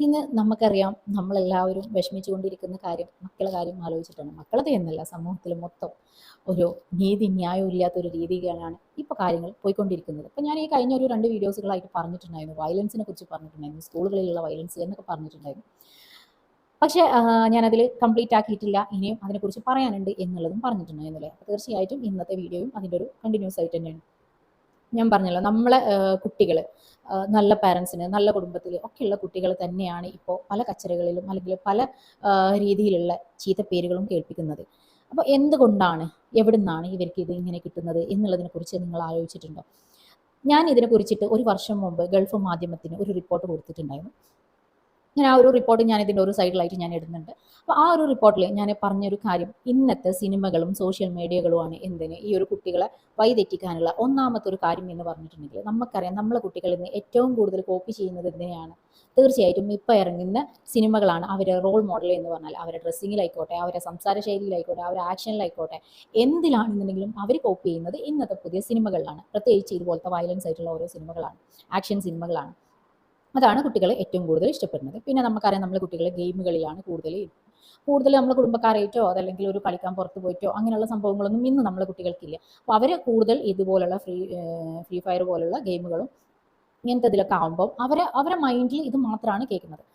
ഇന്ന് നമുക്കറിയാം നമ്മളെല്ലാവരും വിഷമിച്ചുകൊണ്ടിരിക്കുന്ന കാര്യം മക്കളെ കാര്യം ആലോചിച്ചിട്ടാണ്. മക്കളത് എന്നല്ല, സമൂഹത്തിൽ മൊത്തം ഒരു നീതി ന്യായവും ഇല്ലാത്തൊരു രീതിയിലാണ് ഇപ്പോൾ കാര്യങ്ങൾ പോയിക്കൊണ്ടിരിക്കുന്നത്. അപ്പോൾ ഞാൻ ഈ കഴിഞ്ഞ ഒരു 2 വീഡിയോസുകളായിട്ട് പറഞ്ഞിട്ടുണ്ടായിരുന്നു, വയലൻസിനെ കുറിച്ച് പറഞ്ഞിട്ടുണ്ടായിരുന്നു, സ്കൂളുകളിലുള്ള വയലൻസ് എന്നൊക്കെ പറഞ്ഞിട്ടുണ്ടായിരുന്നു. പക്ഷേ ഞാനതിൽ കംപ്ലീറ്റ് ആക്കിയിട്ടില്ല. ഇനിയും അതിനെക്കുറിച്ച് പറയാനുണ്ട് എന്നുള്ളതും പറഞ്ഞിട്ടുണ്ടായിരുന്നില്ലേ. അപ്പോൾ തീർച്ചയായിട്ടും ഇന്നത്തെ വീഡിയോയും അതിൻ്റെ ഒരു കണ്ടിന്യൂസ് ആയിട്ട് തന്നെയാണ്. ഞാൻ പറഞ്ഞല്ലോ, നമ്മളെ കുട്ടികൾ നല്ല പാരൻസിന്, നല്ല കുടുംബത്തിൽ ഒക്കെയുള്ള കുട്ടികൾ തന്നെയാണ് ഇപ്പോൾ പല കച്ചറകളിലും അല്ലെങ്കിൽ പല രീതിയിലുള്ള ചീത്തപ്പേരുകളും കേൾപ്പിക്കുന്നത്. അപ്പോൾ എന്തുകൊണ്ടാണ്, എവിടുന്നാണ് ഇവർക്ക് ഇത് ഇങ്ങനെ കിട്ടുന്നത് എന്നുള്ളതിനെക്കുറിച്ച് നിങ്ങൾ ആലോചിച്ചിട്ടുണ്ടോ? ഞാൻ ഇതിനെക്കുറിച്ചിട്ട് ഒരു വർഷം മുമ്പ് ഗൾഫ് മാധ്യമത്തിന് ഒരു റിപ്പോർട്ട് കൊടുത്തിട്ടുണ്ടായിരുന്നു. ഞാൻ ആ ഒരു റിപ്പോർട്ട് ഞാൻ ഇതിൻ്റെ ഒരു സൈഡിലായിട്ട് ഞാൻ ഇടുന്നുണ്ട്. അപ്പോൾ ആ ഒരു റിപ്പോർട്ടിൽ ഞാൻ പറഞ്ഞൊരു കാര്യം, ഇന്നത്തെ സിനിമകളും സോഷ്യൽ മീഡിയകളുമാണ് എന്തിന് ഈ ഒരു കുട്ടികളെ വഴിതെറ്റിക്കാനുള്ള ഒന്നാമത്തെ ഒരു കാര്യം എന്ന് പറഞ്ഞിട്ടുണ്ടെങ്കിൽ, നമുക്കറിയാം നമ്മളെ കുട്ടികളിൽ നിന്ന് ഏറ്റവും കൂടുതൽ കോപ്പി ചെയ്യുന്നത് എന്തിനെയാണ്? തീർച്ചയായിട്ടും ഇപ്പോൾ ഇറങ്ങുന്ന സിനിമകളാണ് അവരെ റോൾ മോഡൽ എന്ന് പറഞ്ഞാൽ. അവരുടെ ഡ്രസ്സിങ്ങിലായിക്കോട്ടെ, അവരുടെ സംസാര ശൈലിയിലായിക്കോട്ടെ, അവരുടെ ആക്ഷനിലായിക്കോട്ടെ, എന്തിലാണെന്നുണ്ടെങ്കിലും അവർ കോപ്പി ചെയ്യുന്നത് ഇന്നത്തെ പുതിയ സിനിമകളിലാണ്. പ്രത്യേകിച്ച് ഇതുപോലത്തെ വയലൻസ് ആയിട്ടുള്ള ഓരോ സിനിമകളാണ്, ആക്ഷൻ സിനിമകളാണ്. അതാണ് കുട്ടികൾ ഏറ്റവും കൂടുതൽ ഇഷ്ടപ്പെടുന്നത്. പിന്നെ നമുക്കറിയാം നമ്മൾ കുട്ടികൾ ഗെയിമുകളിലാണ് കൂടുതൽ നമ്മളെ കുടുംബക്കാരായിട്ടോ അതല്ലെങ്കിൽ ഒരു കളിക്കാൻ പുറത്ത് പോയിട്ടോ അങ്ങനെയുള്ള സംഭവങ്ങളൊന്നും ഇന്ന് നമ്മളെ കുട്ടികൾക്കില്ല. അപ്പോൾ അവർ കൂടുതൽ ഇതുപോലുള്ള ഫ്രീ ഫയർ പോലുള്ള ഗെയിമുകളും ഇങ്ങനത്തെ ഇതിലൊക്കെ ആകുമ്പോൾ അവരെ മൈൻഡിൽ ഇത് മാത്രമാണ് കേൾക്കുന്നത്.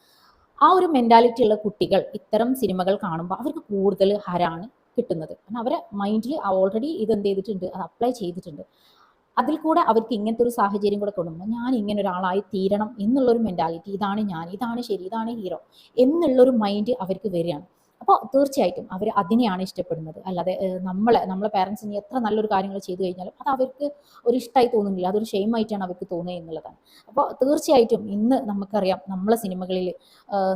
ആ ഒരു മെൻറ്റാലിറ്റി ഉള്ള കുട്ടികൾ ഇത്തരം സിനിമകൾ കാണുമ്പോൾ അവർക്ക് കൂടുതൽ ഹരാണ് കിട്ടുന്നത്. കാരണം അവരെ മൈൻഡിൽ ഓൾറെഡി ഇത് എന്ത് ചെയ്തിട്ടുണ്ട്, അത് അപ്ലൈ ചെയ്തിട്ടുണ്ട്. അതിൽ കൂടെ അവർക്ക് ഇങ്ങനത്തെ ഒരു സാഹചര്യം കൂടെ കൊടുക്കുമ്പോൾ ഞാൻ ഇങ്ങനെ ഒരാളായി തീരണം എന്നുള്ളൊരു മെൻറ്റാലിറ്റി, ഇതാണ് ഞാൻ, ഇതാണ് ശരി, ഇതാണ് ഹീറോ എന്നുള്ളൊരു മൈൻഡ് അവർക്ക് വരികയാണ്. അപ്പോൾ തീർച്ചയായിട്ടും അവർ അതിനെയാണ് ഇഷ്ടപ്പെടുന്നത്. അല്ലാതെ നമ്മളെ പാരൻസ് ഇനി എത്ര നല്ലൊരു കാര്യങ്ങൾ ചെയ്തു കഴിഞ്ഞാലും അത് അവർക്ക് ഒരു ഇഷ്ടമായി തോന്നുന്നില്ല, അതൊരു ഷെയിമായിട്ടാണ് അവർക്ക് തോന്നുക എന്നുള്ളതാണ്. അപ്പോൾ തീർച്ചയായിട്ടും ഇന്ന് നമുക്കറിയാം നമ്മളെ സിനിമകളിൽ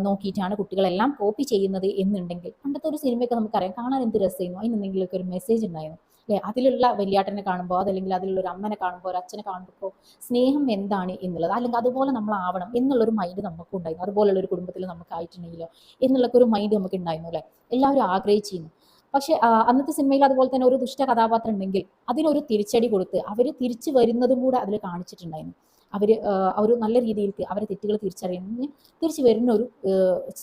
നോക്കിയിട്ടാണ് കുട്ടികളെല്ലാം കോപ്പി ചെയ്യുന്നത് എന്നുണ്ടെങ്കിൽ, പണ്ടത്തെ ഒരു സിനിമയൊക്കെ നമുക്കറിയാം കാണാൻ എന്ത് രസമായിരുന്നു, അതിന് എന്തെങ്കിലുമൊക്കെ ഒരു മെസ്സേജ് ഉണ്ടായിരുന്നു അല്ലേ? അതിലുള്ള വലിയാട്ടനെ കാണുമ്പോൾ അതല്ലെങ്കിൽ അതിലുള്ള ഒരു അമ്മനെ കാണുമ്പോൾ ഒരു അച്ഛനെ കാണുമ്പോൾ സ്നേഹം എന്താണ് എന്നുള്ളത്, അല്ലെങ്കിൽ അതുപോലെ നമ്മളാവണം എന്നുള്ളൊരു മൈൻഡ് നമുക്കും ഉണ്ടായിരുന്നു. അതുപോലുള്ള ഒരു കുടുംബത്തിൽ നമുക്കായിട്ടുണ്ടെങ്കിലോ എന്നുള്ളൊക്കെ ഒരു മൈൻഡ് നമുക്ക് ഉണ്ടായിരുന്നു അല്ലേ? എല്ലാവരും ആഗ്രഹിച്ചിരുന്നു. പക്ഷേ അന്നത്തെ സിനിമയിൽ അതുപോലെ തന്നെ ഒരു ദുഷ്ട കഥാപാത്രം ഉണ്ടെങ്കിൽ അതിനൊരു തിരിച്ചടി കൊടുത്ത് അവർ തിരിച്ചു വരുന്നതും കൂടെ അതിൽ കാണിച്ചിട്ടുണ്ടായിരുന്നു. അവർ ഒരു നല്ല രീതിയിലേക്ക് അവരെ തെറ്റുകൾ തിരിച്ചറിയുന്ന തിരിച്ചു വരുന്ന ഒരു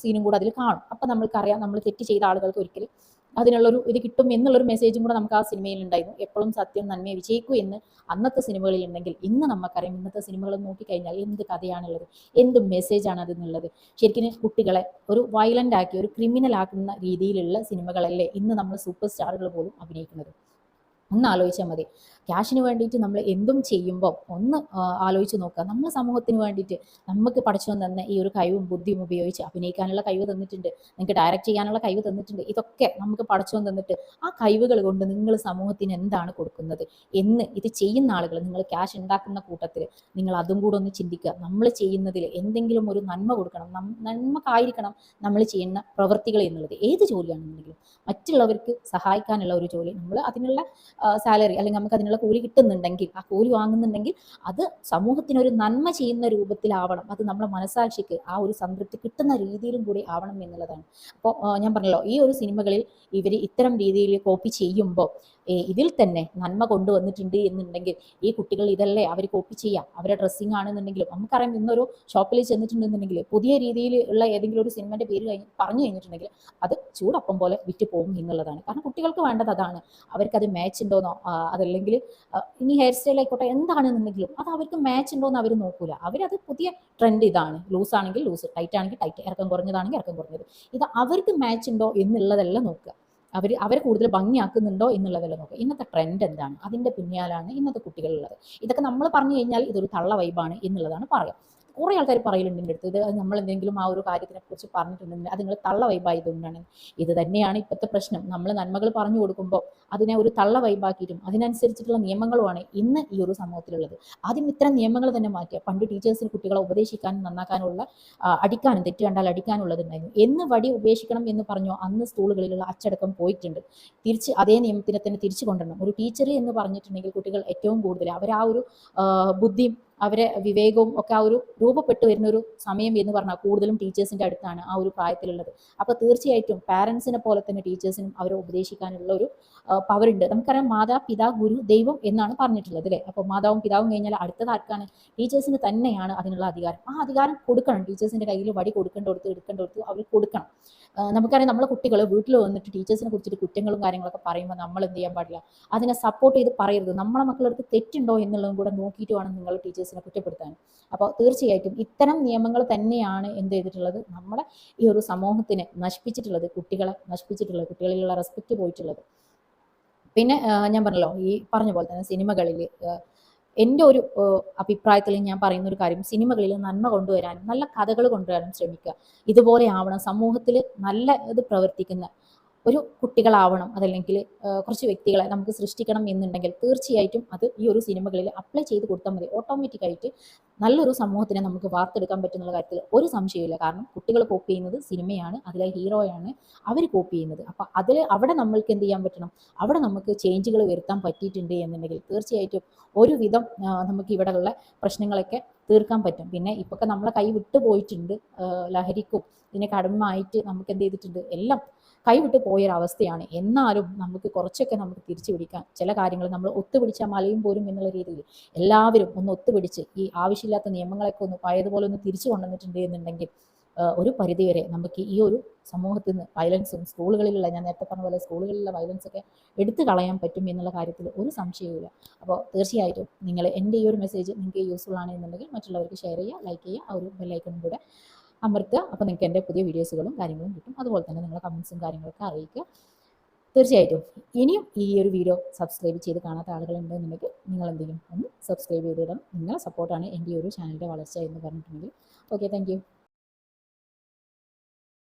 സീനും കൂടെ അതിൽ കാണും. അപ്പം നമ്മൾക്കറിയാം നമ്മൾ തെറ്റ് ചെയ്ത ആളുകൾക്ക് ഒരിക്കലും അതിനുള്ളൊരു ഇത് കിട്ടും എന്നുള്ളൊരു മെസ്സേജും കൂടെ നമുക്ക് ആ സിനിമയിൽ ഉണ്ടായിരുന്നു. എപ്പോഴും സത്യം നന്മയെ വിജയിക്കൂ എന്ന് അന്നത്തെ സിനിമകളിൽ ഉണ്ടെങ്കിൽ, ഇന്ന് നമുക്കറിയാം ഇന്നത്തെ സിനിമകൾ നോക്കിക്കഴിഞ്ഞാൽ എന്ത് കഥയാണുള്ളത്, എന്ത് മെസ്സേജാണ് അതെന്നുള്ളത്. ശരിക്കും കുട്ടികളെ ഒരു വയലൻ്റ് ആക്കി ഒരു ക്രിമിനൽ ആക്കുന്ന രീതിയിലുള്ള സിനിമകളല്ലേ ഇന്ന് നമ്മൾ സൂപ്പർ സ്റ്റാറുകൾ പോലും അഭിനയിക്കുന്നത്. ഒന്ന് ആലോചിച്ചാൽ മതി. ക്യാഷിന് വേണ്ടിയിട്ട് നമ്മൾ എന്തും ചെയ്യുമ്പോൾ ഒന്ന് ആലോചിച്ച് നോക്കുക. നമ്മൾ സമൂഹത്തിന് വേണ്ടിയിട്ട് നമുക്ക് പടച്ചോൻ തന്ന ഈ ഒരു കഴിവും ബുദ്ധിയും ഉപയോഗിച്ച് അഭിനയിക്കാനുള്ള കഴിവ് തന്നിട്ടുണ്ട്, നിങ്ങൾക്ക് ഡയറക്റ്റ് ചെയ്യാനുള്ള കഴിവ് തന്നിട്ടുണ്ട്. ഇതൊക്കെ നമുക്ക് പടച്ചോൻ തന്നിട്ട് ആ കഴിവുകൾ കൊണ്ട് നിങ്ങൾ സമൂഹത്തിന് എന്താണ് കൊടുക്കുന്നത് എന്ന് ഇത് ചെയ്യുന്ന ആളുകൾ, നിങ്ങൾ ക്യാഷ് ഉണ്ടാക്കുന്ന കൂട്ടത്തിൽ നിങ്ങൾ അതും കൂടെ ഒന്ന് ചിന്തിക്കുക. നമ്മൾ ചെയ്യുന്നതിൽ എന്തെങ്കിലും ഒരു നന്മ കൊടുക്കണം, നന്മക്കായിരിക്കണം നമ്മൾ ചെയ്യുന്ന പ്രവൃത്തികൾ എന്നുള്ളത്. ഏത് ജോലിയാണെന്നുണ്ടെങ്കിലും മറ്റുള്ളവർക്ക് സഹായിക്കാനുള്ള ഒരു ജോലി, നമ്മൾ അതിനുള്ള സാലറി അല്ലെങ്കിൽ നമുക്ക് അതിനുള്ള കൂലി കിട്ടുന്നുണ്ടെങ്കിൽ, ആ കൂലി വാങ്ങുന്നുണ്ടെങ്കിൽ അത് സമൂഹത്തിനൊരു നന്മ ചെയ്യുന്ന രൂപത്തിലാവണം. അത് നമ്മുടെ മനസാക്ഷിക്ക് ആ ഒരു സംതൃപ്തി കിട്ടുന്ന രീതിയിലും കൂടി ആവണം എന്നുള്ളതാണ്. അപ്പോൾ ഞാൻ പറഞ്ഞല്ലോ, ഈ ഒരു സിനിമകളിൽ ഇവർ ഇത്തരം രീതിയിൽ കോപ്പി ചെയ്യുമ്പോൾ ഇതിൽ തന്നെ നന്മ കൊണ്ടുവന്നിട്ടുണ്ട് എന്നുണ്ടെങ്കിൽ ഈ കുട്ടികൾ ഇതല്ലേ അവർ കോപ്പി ചെയ്യുക. അവരുടെ ഡ്രസ്സിങ് ആണെന്നുണ്ടെങ്കിലും നമുക്കറിയാം, ഇന്നൊരു ഷോപ്പിൽ ചെന്നിട്ടുണ്ടെന്നുണ്ടെങ്കിൽ പുതിയ രീതിയിൽ ഉള്ള ഏതെങ്കിലും ഒരു സിനിമയുടെ പേര് പറഞ്ഞു കഴിഞ്ഞിട്ടുണ്ടെങ്കിൽ അത് ചൂടപ്പം പോലെ വിറ്റ് പോകും എന്നുള്ളതാണ്. കാരണം കുട്ടികൾക്ക് വേണ്ടത് അതാണ്. അവർക്കത് മാച്ച് ഉണ്ടോന്നോ അതല്ലെങ്കിൽ ഇനി ഹെയർ സ്റ്റൈൽ ആയിക്കോട്ടെ എന്താണെന്നുണ്ടെങ്കിലും അത് അവർക്ക് മാച്ച് ഉണ്ടോന്ന് അവർ നോക്കൂല. അവരത് പുതിയ ട്രെൻഡ് ഇതാണ്, ലൂസ് ആണെങ്കിൽ ലൂസ്, ടൈറ്റ് ആണെങ്കിൽ ടൈറ്റ്, ഇറക്കം കുറഞ്ഞതാണെങ്കിൽ ഇറക്കം കുറഞ്ഞത്, ഇത് അവർക്ക് മാച്ച് ഉണ്ടോ എന്നുള്ളതല്ല നോക്കുക. അവരെ കൂടുതൽ ഭംഗിയാക്കുന്നുണ്ടോ എന്നുള്ളതല്ല നോക്കുക. ഇന്നത്തെ ട്രെൻഡ് എന്താണ്, അതിൻ്റെ പിന്നാലാണ് ഇന്നത്തെ കുട്ടികളുള്ളത്. ഇതൊക്കെ നമ്മൾ പറഞ്ഞു കഴിഞ്ഞാൽ ഇതൊരു തള്ള വൈബാണ് എന്നുള്ളതാണ് പറയുക. കുറേ ആൾക്കാർ പറയലുണ്ട് എൻ്റെ അടുത്ത്, ഇത് നമ്മൾ എന്തെങ്കിലും ആ ഒരു കാര്യത്തിനെ കുറിച്ച് പറഞ്ഞിട്ടുണ്ടെങ്കിൽ അത് നിങ്ങൾ തള്ള വൈബായതുകൊണ്ടാണ്. ഇത് തന്നെയാണ് ഇപ്പോഴത്തെ പ്രശ്നം. നമ്മൾ നന്മകൾ പറഞ്ഞു കൊടുക്കുമ്പോൾ അതിനെ ഒരു തള്ള വൈബാക്കിയിട്ടും അതിനനുസരിച്ചിട്ടുള്ള നിയമങ്ങളുമാണ് ഇന്ന് ഈ ഒരു സമൂഹത്തിലുള്ളത്. ആദ്യം ഇത്തരം നിയമങ്ങൾ തന്നെ മാറ്റുക. പണ്ട് ടീച്ചേഴ്സിന് കുട്ടികളെ ഉപദേശിക്കാനും നന്നാക്കാനുള്ള അടിക്കാനും, തെറ്റ് കണ്ടാൽ അടിക്കാനുള്ളതുണ്ടായിരുന്നു. എന്ന് വടി ഉപേക്ഷിക്കണം എന്ന് പറഞ്ഞോ അന്ന് സ്കൂളുകളിലുള്ള അച്ചടക്കം പോയിട്ടുണ്ട്. തിരിച്ച് അതേ നിയമത്തിനെ തന്നെ തിരിച്ചു കൊണ്ടുവരണം. ഒരു ടീച്ചർ എന്ന് പറഞ്ഞിട്ടുണ്ടെങ്കിൽ കുട്ടികൾ ഏറ്റവും കൂടുതൽ അവർ ആ ഒരു ബുദ്ധിയും അവരെ വിവേകവും ഒക്കെ ആ ഒരു രൂപപ്പെട്ട് വരുന്ന ഒരു സമയം എന്ന് പറഞ്ഞാൽ കൂടുതലും ടീച്ചേഴ്സിൻ്റെ അടുത്താണ് ആ ഒരു പ്രായത്തിലുള്ളത്. അപ്പോൾ തീർച്ചയായിട്ടും പാരൻസിനെ പോലെ തന്നെ ടീച്ചേഴ്സിനും അവരെ ഉപദേശിക്കാനുള്ള ഒരു പവർ ഉണ്ട്. നമുക്കറിയാം മാതാപിതാ ഗുരു ദൈവം എന്നാണ് പറഞ്ഞിട്ടുള്ളത് അല്ലേ. അപ്പോൾ മാതാവും പിതാവും കഴിഞ്ഞാൽ അടുത്തത് ആർക്കാണ്? ടീച്ചേഴ്സിന് തന്നെയാണ് അതിനുള്ള അധികാരം. ആ അധികാരം കൊടുക്കണം. ടീച്ചേഴ്സിൻ്റെ കയ്യിൽ വടി എടുക്കേണ്ടടുത്ത് അവർ കൊടുക്കണം. നമുക്കറിയാം നമ്മളെ കുട്ടികൾ വീട്ടിൽ വന്നിട്ട് ടീച്ചേഴ്സിനെ കുറിച്ചിട്ട് കുറ്റങ്ങളും കാര്യങ്ങളൊക്കെ പറയുമ്പോൾ നമ്മൾ എന്ത് ചെയ്യാൻ പാടില്ല, അതിനെ സപ്പോർട്ട് ചെയ്ത് പറയരുത്. നമ്മളെ മക്കളടുത്ത് തെറ്റുണ്ടോ എന്നുള്ളതും കൂടെ നോക്കിയിട്ട് വേണം നിങ്ങൾ ടീച്ചേഴ്സിനെ കുറ്റപ്പെടുത്താൻ. അപ്പോൾ തീർച്ചയായിട്ടും ഇത്തരം നിയമങ്ങൾ തന്നെയാണ് എന്ത് ചെയ്തിട്ടുള്ളത്, നമ്മുടെ ഈ ഒരു സമൂഹത്തിനെ നശിപ്പിച്ചിട്ടുള്ളത്, കുട്ടികളെ നശിപ്പിച്ചിട്ടുള്ളത്, കുട്ടികളിലുള്ള റെസ്പെക്റ്റ് പോയിട്ടുള്ളത്. പിന്നെ ഞാൻ പറഞ്ഞല്ലോ ഈ പറഞ്ഞ പോലെ തന്നെ സിനിമകളിൽ എൻ്റെ ഒരു അഭിപ്രായത്തിൽ ഞാൻ പറയുന്ന ഒരു കാര്യം, സിനിമകളിൽ നന്മ കൊണ്ടുവരാനും നല്ല കഥകൾ കൊണ്ടുവരാനും ശ്രമിക്കുക. ഇതുപോലെ ആവണം സമൂഹത്തിൽ നല്ല ഇത് പ്രവർത്തിക്കുന്ന ഒരു കുട്ടികളാവണം, അതല്ലെങ്കിൽ കുറച്ച് വ്യക്തികളെ നമുക്ക് സൃഷ്ടിക്കണം എന്നുണ്ടെങ്കിൽ തീർച്ചയായിട്ടും അത് ഈ ഒരു സിനിമകളിൽ അപ്ലൈ ചെയ്ത് കൊടുത്താൽ മതി. ഓട്ടോമാറ്റിക്കായിട്ട് നല്ലൊരു സമൂഹത്തിനെ നമുക്ക് വാർത്തെടുക്കാൻ പറ്റുന്ന കാര്യത്തിൽ ഒരു സംശയമില്ല. കാരണം കുട്ടികൾ കോപ്പി ചെയ്യുന്നത് സിനിമയാണ്, അതിലെ ഹീറോയാണ് അവർ കോപ്പി ചെയ്യുന്നത്. അപ്പോൾ അവിടെ നമ്മൾക്ക് എന്ത് ചെയ്യാൻ പറ്റണം, അവിടെ നമുക്ക് ചേഞ്ചുകൾ വരുത്താൻ പറ്റിയിട്ടുണ്ട് എന്നുണ്ടെങ്കിൽ തീർച്ചയായിട്ടും ഒരുവിധം നമുക്ക് ഇവിടെയുള്ള പ്രശ്നങ്ങളൊക്കെ തീർക്കാൻ പറ്റും. പിന്നെ ഇപ്പൊക്കെ നമ്മളെ കൈ വിട്ടു പോയിട്ടുണ്ട്, ലഹരിക്കും ഇതിനൊക്കെ അടിമയായിട്ട് നമുക്ക് എന്ത് ചെയ്തിട്ടുണ്ട്, എല്ലാം കൈവിട്ട് പോയൊരവസ്ഥയാണ്. എന്നാലും നമുക്ക് കുറച്ചൊക്കെ നമുക്ക് തിരിച്ചു പിടിക്കാൻ ചില കാര്യങ്ങൾ നമ്മൾ ഒത്തുപിടിച്ചാൽ മലയും പോരും എന്നുള്ള രീതിയിൽ എല്ലാവരും ഒന്ന് ഒത്തുപിടിച്ച് ഈ ആവശ്യമില്ലാത്ത നിയമങ്ങളൊക്കെ ഒന്ന് പഴയതുപോലെ ഒന്ന് തിരിച്ചു കൊണ്ടുവന്നിട്ടുണ്ട് എന്നുണ്ടെങ്കിൽ ഒരു പരിധിവരെ നമുക്ക് ഈ ഒരു സമൂഹത്തിൽ നിന്ന് വയലൻസും സ്കൂളുകളിലുള്ള, ഞാൻ നേരത്തെ പറഞ്ഞ പോലെ സ്കൂളുകളിലുള്ള വയലൻസൊക്കെ എടുത്തു കളയാൻ പറ്റും എന്നുള്ള കാര്യത്തിൽ ഒരു സംശയവുമില്ല. അപ്പോൾ തീർച്ചയായിട്ടും നിങ്ങൾ എൻ്റെ ഈ ഒരു മെസ്സേജ് നിങ്ങൾക്ക് യൂസ്ഫുൾ ആണ് എന്നുണ്ടെങ്കിൽ മറ്റുള്ളവർക്ക് ഷെയർ ചെയ്യുക, ലൈക്ക് ചെയ്യുക, ആ ഒരു ബെല്ലൈക്കണും കൂടെ അമർത്തുക. അപ്പോൾ നിങ്ങൾക്ക് എൻ്റെ പുതിയ വീഡിയോസുകളും കാര്യങ്ങളും കിട്ടും. അതുപോലെ തന്നെ നിങ്ങളുടെ കമൻസും കാര്യങ്ങളൊക്കെ അറിയിക്കുക. തീർച്ചയായിട്ടും ഇനിയും ഈ ഒരു വീഡിയോ സബ്സ്ക്രൈബ് ചെയ്ത് കാണാത്ത ആളുകളുണ്ടെന്നുണ്ടെങ്കിൽ നിങ്ങൾ എന്തെങ്കിലും ഒന്ന് സബ്സ്ക്രൈബ് ചെയ്തിടണം. നിങ്ങളെ സപ്പോർട്ടാണ് എൻ്റെ ഈ ഒരു ചാനലിൻ്റെ വളർച്ച എന്ന് പറഞ്ഞിട്ടുണ്ടെങ്കിൽ. Okay, thank you.